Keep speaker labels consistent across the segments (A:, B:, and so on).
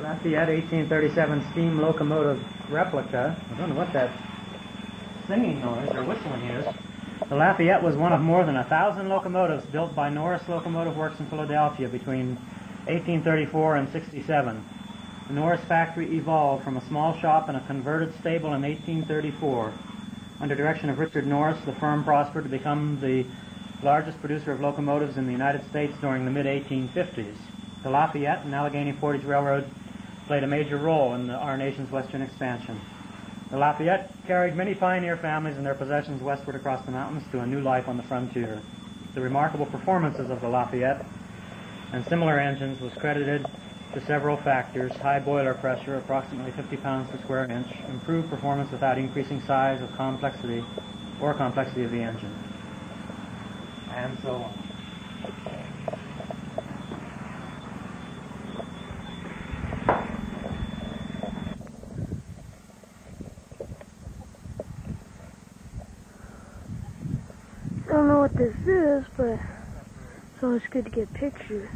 A: Lafayette 1837 steam locomotive replica. I don't know what that singing noise or whistling is. The Lafayette was one of more than 1,000 locomotives built by Norris Locomotive Works in Philadelphia between 1834 and 67. The Norris factory evolved from a small shop and a converted stable in 1834. Under direction of Richard Norris, the firm prospered to become the largest producer of locomotives in the United States during the mid-1850s. The Lafayette and Allegheny Portage Railroad played a major role in our nation's western expansion. The Lafayette carried many pioneer families and their possessions westward across the mountains to a new life on the frontier. The remarkable performances of the Lafayette and similar engines was credited to several factors: high boiler pressure, approximately 50 pounds per square inch, improved performance without increasing size of complexity of the engine, and so on.
B: I don't know what this is, but it's always good to get pictures.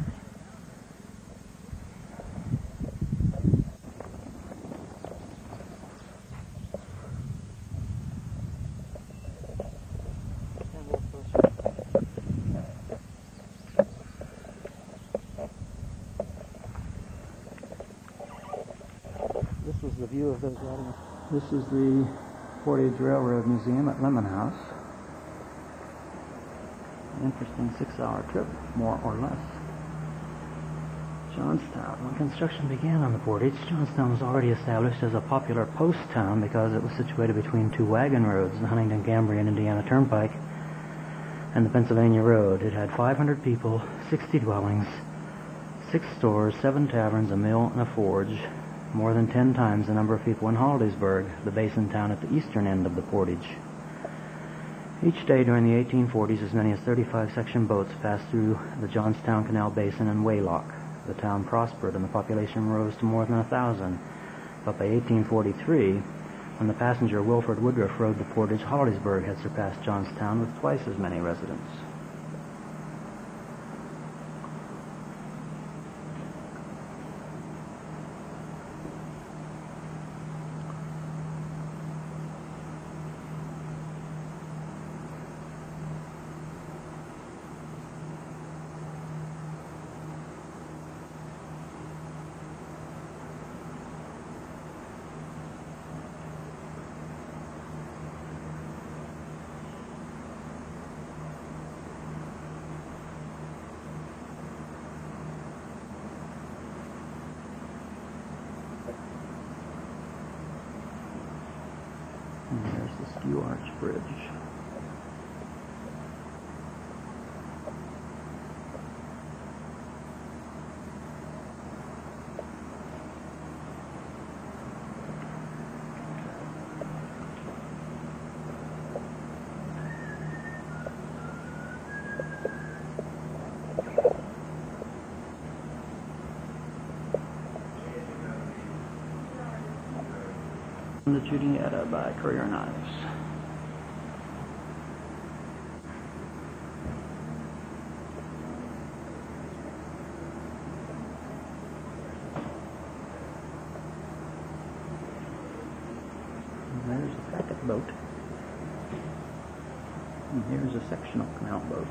A: This was the view of those wagons. This is the Portage Railroad Museum at Lemon House. Interesting 6-hour trip, more or less. Johnstown. When construction began on the Portage, Johnstown was already established as a popular post town because it was situated between two wagon roads, the Huntington-Cambrian Indiana Turnpike and the Pennsylvania Road. It had 500 people, 60 dwellings, 6 stores, 7 taverns, a mill, and a forge. More than 10 times the number of people in Hollidaysburg, the basin town at the eastern end of the Portage. Each day during the 1840s, as many as 35 section boats passed through the Johnstown Canal Basin and Waylock. The town prospered and the population rose to more than 1,000. But by 1843, when the passenger Wilford Woodruff rode the Portage, Hollidaysburg had surpassed Johnstown with twice as many residents. And there's the Skew Arch Bridge. The Julietta by Courier Knives. And there's a packet boat. And here's a sectional canal boat.